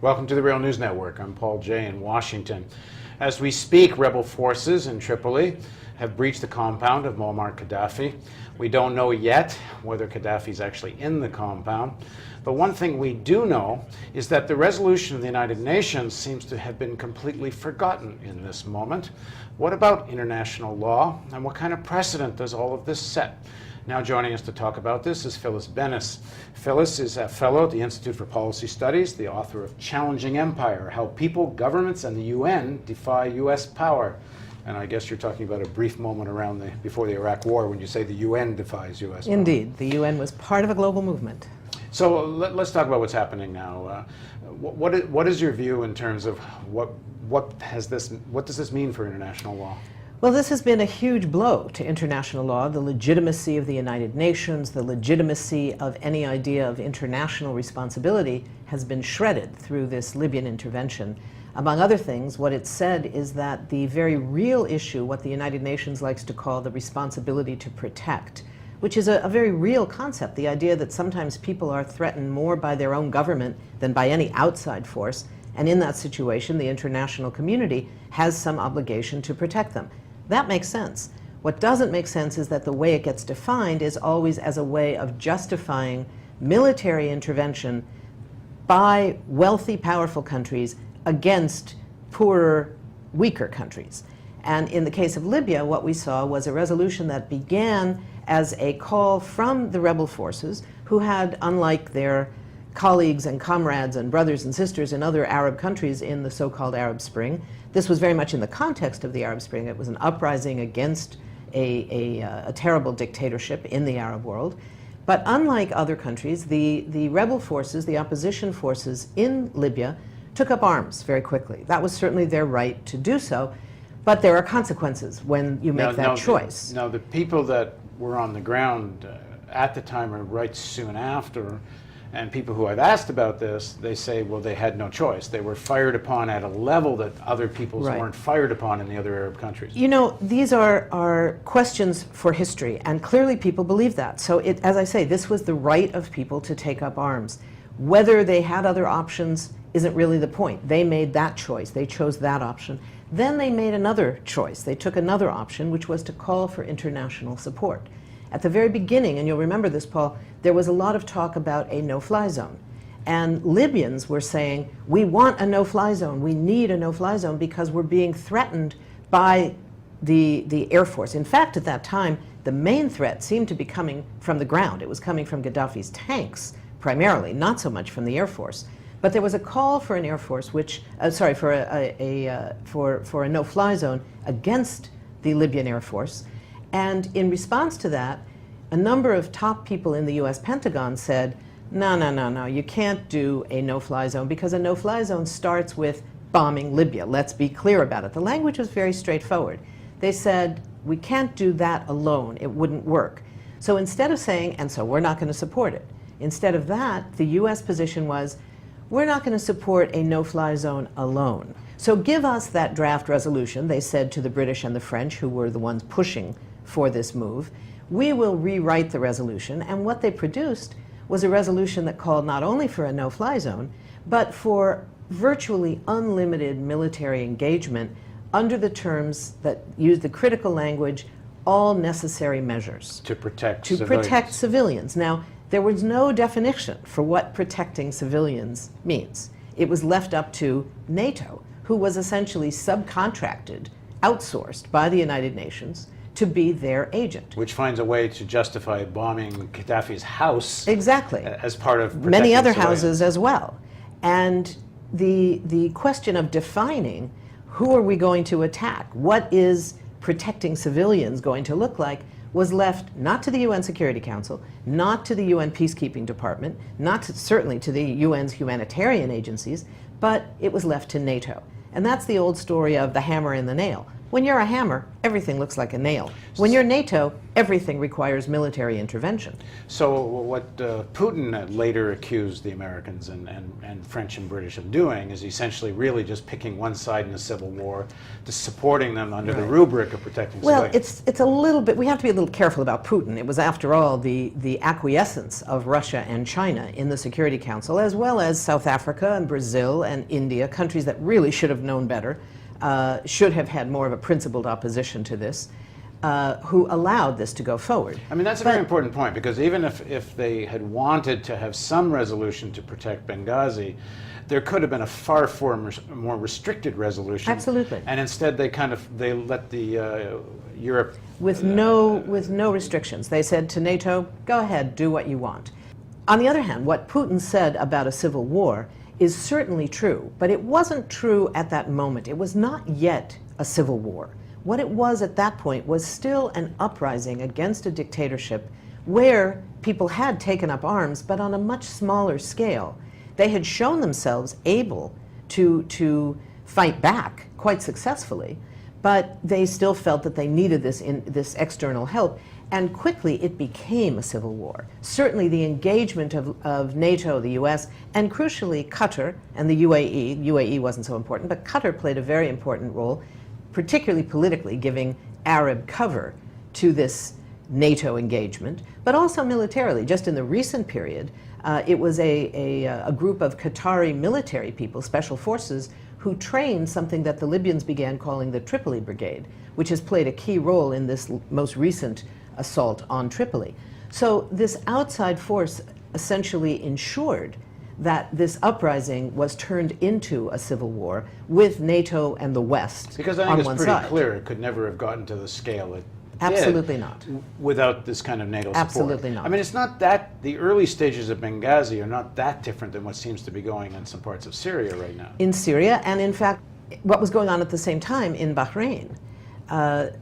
Welcome to the Real News Network. I'm Paul Jay in Washington. As we speak, rebel forces in Tripoli have breached the compound of Muammar Gaddafi. We don't know yet whether Gaddafi's actually in the compound, but one thing we do know is that the resolution of the United Nations seems to have been completely forgotten in this moment. What about international law, and what kind of precedent does all of this set? Now joining us to talk about this is Phyllis Bennis. Phyllis is a fellow at the Institute for Policy Studies, the author of Challenging Empire: How People, Governments, and the UN Defy U.S. Power. And I guess you're talking about a brief moment around before the Iraq War when you say the UN defies U.S. power. Indeed, the UN was part of a global movement. So let's talk about what's happening now. What is your view in terms of what does this mean for international law? Well, this has been a huge blow to international law, the legitimacy of the United Nations, the legitimacy of any idea of international responsibility has been shredded through this Libyan intervention. Among other things, what it said is that the very real issue, what the United Nations likes to call the responsibility to protect, which is a very real concept, the idea that sometimes people are threatened more by their own government than by any outside force, and in that situation, the international community has some obligation to protect them. That makes sense. What doesn't make sense is that the way it gets defined is always as a way of justifying military intervention by wealthy, powerful countries against poorer, weaker countries. And in the case of Libya, what we saw was a resolution that began as a call from the rebel forces, who had, unlike their colleagues and comrades and brothers and sisters in other Arab countries in the so-called Arab Spring. This was very much in the context of the Arab Spring. It was an uprising against a terrible dictatorship in the Arab world. But unlike other countries, the rebel forces, the opposition forces in Libya, took up arms very quickly. That was certainly their right to do so, but there are consequences when you make that choice. Now, the people that were on the ground at the time or right soon after, and people who I've asked about this, they say, well, they had no choice. They were fired upon at a level that other peoples weren't fired upon in the other Arab countries. You know, these are questions for history, and clearly people believe that. So, as I say, this was the right of people to take up arms. Whether they had other options isn't really the point. They made that choice. They chose that option. Then they made another choice. They took another option, which was to call for international support. At the very beginning, and you'll remember this, Paul, there was a lot of talk about a no-fly zone. And Libyans were saying, we want a no-fly zone. We need a no-fly zone because we're being threatened by the Air Force. In fact, at that time, the main threat seemed to be coming from the ground. It was coming from Gaddafi's tanks, primarily, not so much from the Air Force. But there was a call for an Air Force, for a no-fly zone against the Libyan Air Force. And in response to that, a number of top people in the US Pentagon said, no, you can't do a no-fly zone because a no-fly zone starts with bombing Libya. Let's be clear about it. The language was very straightforward. They said, we can't do that alone. It wouldn't work. So instead of saying, and so we're not going to support it, instead of that, the US position was, we're not going to support a no-fly zone alone. So give us that draft resolution, they said to the British and the French, who were the ones pushing for this move. We will rewrite the resolution, and what they produced was a resolution that called not only for a no-fly zone, but for virtually unlimited military engagement under the terms that use the critical language, all necessary measures. To protect civilians. Now, there was no definition for what protecting civilians means. It was left up to NATO, who was essentially subcontracted, outsourced by the United Nations to be their agent. Which finds a way to justify bombing Gaddafi's house. Exactly. As part of protecting many other civilians. houses as well. And the question of defining who are we going to attack, what is protecting civilians going to look like, was left not to the UN Security Council, not to the UN Peacekeeping Department, certainly to the UN's humanitarian agencies, but it was left to NATO. And that's the old story of the hammer and the nail. When you're a hammer, everything looks like a nail. When you're NATO, everything requires military intervention. So what Putin later accused the Americans and French and British of doing is essentially really just picking one side in a civil war, just supporting them under the rubric of protecting civilians. It's a little bit, we have to be a little careful about Putin. It was, after all, the acquiescence of Russia and China in the Security Council, as well as South Africa and Brazil and India, countries that really should have known better, should have had more of a principled opposition to this, who allowed this to go forward. I mean, that's a very important point, because even if they had wanted to have some resolution to protect Benghazi, there could have been a far more restricted resolution. Absolutely. And instead they let the Europe... With no restrictions. They said to NATO, go ahead, do what you want. On the other hand, what Putin said about a civil war is certainly true, but it wasn't true at that moment. It was not yet a civil war. What it was at that point was still an uprising against a dictatorship where people had taken up arms, but on a much smaller scale. They had shown themselves able to fight back quite successfully, but they still felt that they needed this external help. And quickly it became a civil war. Certainly the engagement of NATO, the US, and crucially Qatar and the UAE. UAE wasn't so important, but Qatar played a very important role, particularly politically, giving Arab cover to this NATO engagement, but also militarily. Just in the recent period, it was a group of Qatari military people, special forces, who trained something that the Libyans began calling the Tripoli Brigade, which has played a key role in this most recent assault on Tripoli. So this outside force essentially ensured that this uprising was turned into a civil war with NATO and the West because I think it's pretty clear it could never have gotten to the scale it Absolutely not. Without this kind of NATO support. Absolutely not. I mean, it's not that, the early stages of Benghazi are not that different than what seems to be going in some parts of Syria right now. In Syria, and in fact, what was going on at the same time in Bahrain,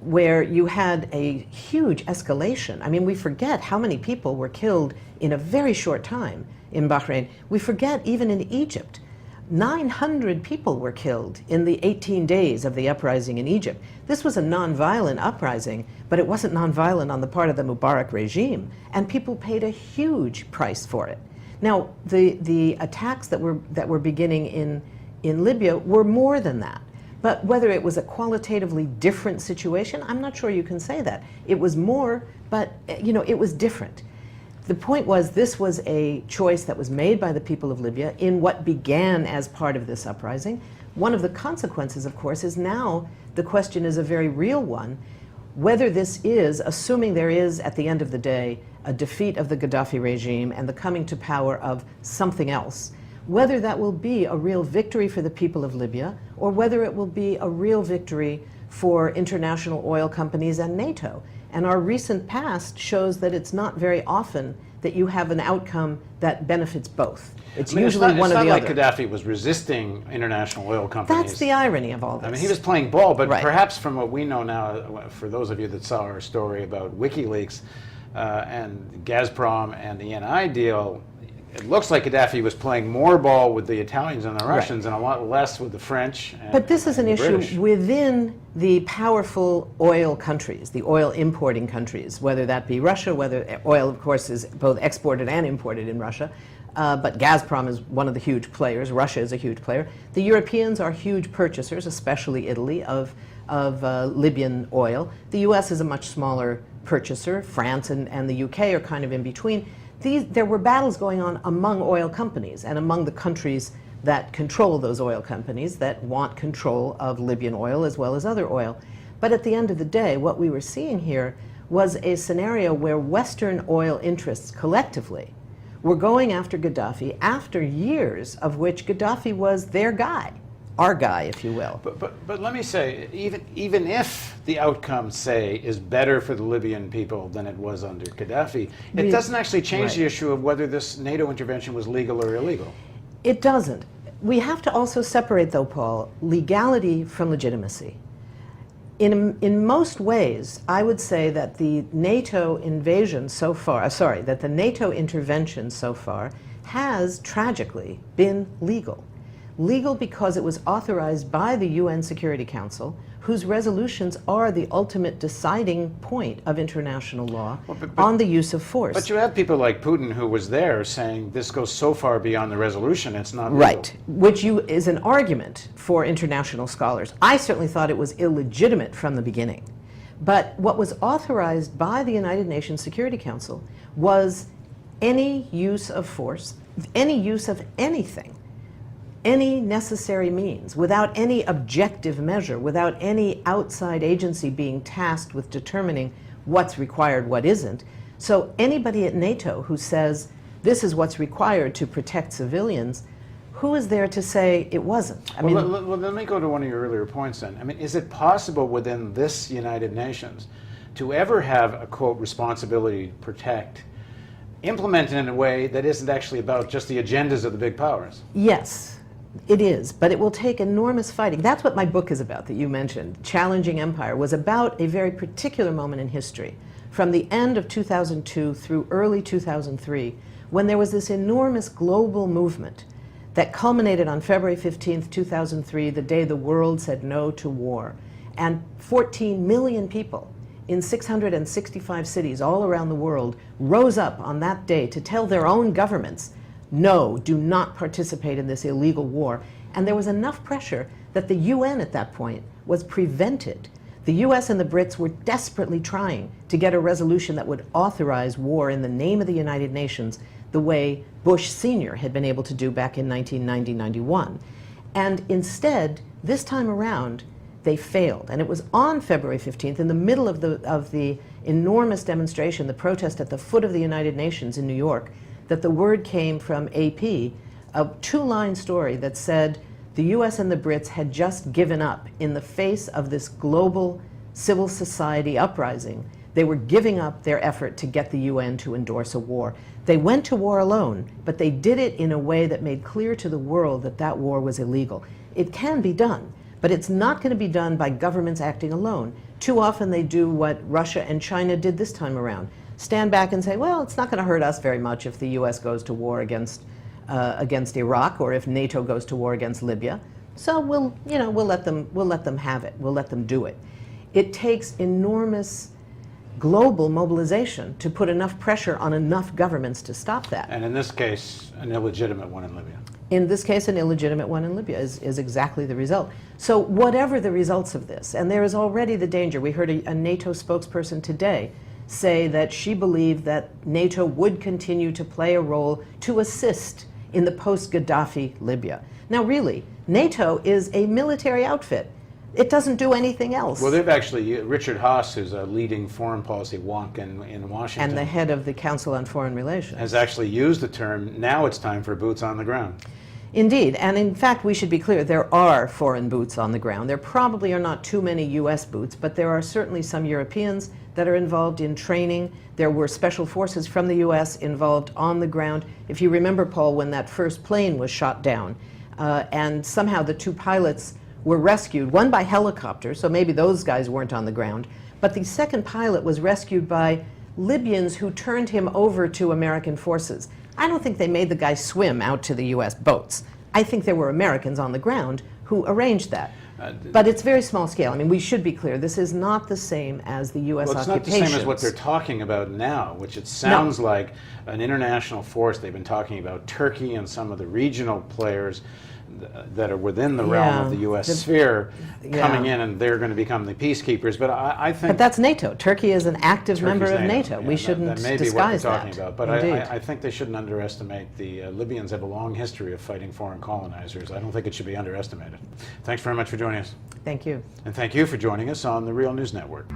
where you had a huge escalation. I mean, we forget how many people were killed in a very short time in Bahrain. We forget even in Egypt. 900 people were killed in the 18 days of the uprising in Egypt. This was a nonviolent uprising, but it wasn't nonviolent on the part of the Mubarak regime, and people paid a huge price for it. Now, the attacks that were beginning in Libya were more than that. But whether it was a qualitatively different situation, I'm not sure you can say that. It was more, but you know, it was different. The point was, this was a choice that was made by the people of Libya in what began as part of this uprising. One of the consequences, of course, is now the question is a very real one, whether this is, assuming there is, at the end of the day, a defeat of the Gaddafi regime and the coming to power of something else, whether that will be a real victory for the people of Libya, or whether it will be a real victory for international oil companies and NATO. And our recent past shows that it's not very often that you have an outcome that benefits both. It's usually one or the other. It's not like Gaddafi was resisting international oil companies. That's the irony of all this. I mean, he was playing ball, but Right. Perhaps from what we know now, for those of you that saw our story about WikiLeaks and Gazprom and the NI deal, it looks like Gaddafi was playing more ball with the Italians and the Russians and a lot less with the French. But this is an issue British. within the powerful oil countries, the oil importing countries, whether that be Russia, whether oil, of course, is both exported and imported in Russia. But Gazprom is one of the huge players. Russia is a huge player. The Europeans are huge purchasers, especially Italy, of Libyan oil. The US is a much smaller purchaser. France and the UK are kind of in between. There were battles going on among oil companies and among the countries that control those oil companies that want control of Libyan oil as well as other oil. But at the end of the day, what we were seeing here was a scenario where Western oil interests collectively were going after Gaddafi after years of which Gaddafi was their guy, our guy, if you will. But let me say, even if the outcome, say, is better for the Libyan people than it was under Gaddafi, it doesn't actually change the issue of whether this NATO intervention was legal or illegal. It doesn't. We have to also separate, though, Paul, legality from legitimacy. In most ways, I would say that the NATO invasion so far, that the NATO intervention so far has tragically been legal. Legal because it was authorized by the UN Security Council whose resolutions are the ultimate deciding point of international law Well, on the use of force. But you have people like Putin who was there saying this goes so far beyond the resolution, it's not legal. Right, which is an argument for international scholars. I certainly thought it was illegitimate from the beginning. But what was authorized by the United Nations Security Council was any use of force, any use of anything, any necessary means, without any objective measure, without any outside agency being tasked with determining what's required, what isn't. So anybody at NATO who says this is what's required to protect civilians, who is there to say it wasn't? I mean, Let me go to one of your earlier points then. I mean, is it possible within this United Nations to ever have a, quote, responsibility to protect implemented in a way that isn't actually about just the agendas of the big powers? yes, it is, but it will take enormous fighting. That's what my book is about that you mentioned. Challenging Empire was about a very particular moment in history, from the end of 2002 through early 2003, when there was this enormous global movement that culminated on February 15th, 2003, the day the world said no to war. And 14 million people in 665 cities all around the world rose up on that day to tell their own governments, no, do not participate in this illegal war. And there was enough pressure that the UN at that point was prevented. The US and the Brits were desperately trying to get a resolution that would authorize war in the name of the United Nations, the way Bush Sr. had been able to do back in 1990-91. And instead, this time around, they failed. And it was on February 15th, in the middle of the enormous demonstration, the protest at the foot of the United Nations in New York, that the word came from AP, a two-line story that said the US and the Brits had just given up in the face of this global civil society uprising. They were giving up their effort to get the UN to endorse a war. They went to war alone, but they did it in a way that made clear to the world that that war was illegal. It can be done, but it's not going to be done by governments acting alone. Too often they do what Russia and China did this time around. Stand back and say, well, it's not going to hurt us very much if the US goes to war against Iraq, or if NATO goes to war against Libya. So we'll let them have it. We'll let them do it. It takes enormous global mobilization to put enough pressure on enough governments to stop that. And in this case, an illegitimate one in Libya. In this case, an illegitimate one in Libya is exactly the result. So whatever the results of this, and there is already the danger. We heard a NATO spokesperson today say that she believed that NATO would continue to play a role to assist in the post-Gaddafi Libya. Now really, NATO is a military outfit. It doesn't do anything else. Well, they've actually, Richard Haass, who's a leading foreign policy wonk in Washington, and the head of the Council on Foreign Relations, has actually used the term, now it's time for boots on the ground. Indeed, and in fact, we should be clear, there are foreign boots on the ground. There probably are not too many US boots, but there are certainly some Europeans that are involved in training. There were special forces from the US involved on the ground. If you remember, Paul, when that first plane was shot down, and somehow the two pilots were rescued, one by helicopter, so maybe those guys weren't on the ground, but the second pilot was rescued by Libyans who turned him over to American forces. I don't think they made the guy swim out to the US boats. I think there were Americans on the ground who arranged that. But it's very small scale. I mean, we should be clear, this is not the same as the US Well, it's occupations. not the same as what they're talking about now, which it sounds like an international force. They've been talking about Turkey and some of the regional players that are within the realm of the US sphere coming in, and they're going to become the peacekeepers. But I think... But that's NATO. Turkey is an active Turkey's member of NATO. NATO. Yeah, We shouldn't that may be disguise what they're talking that. about. But Indeed. I think they shouldn't underestimate the Libyans have a long history of fighting foreign colonizers. I don't think it should be underestimated. Thanks very much for joining us. Thank you. And thank you for joining us on the Real News Network.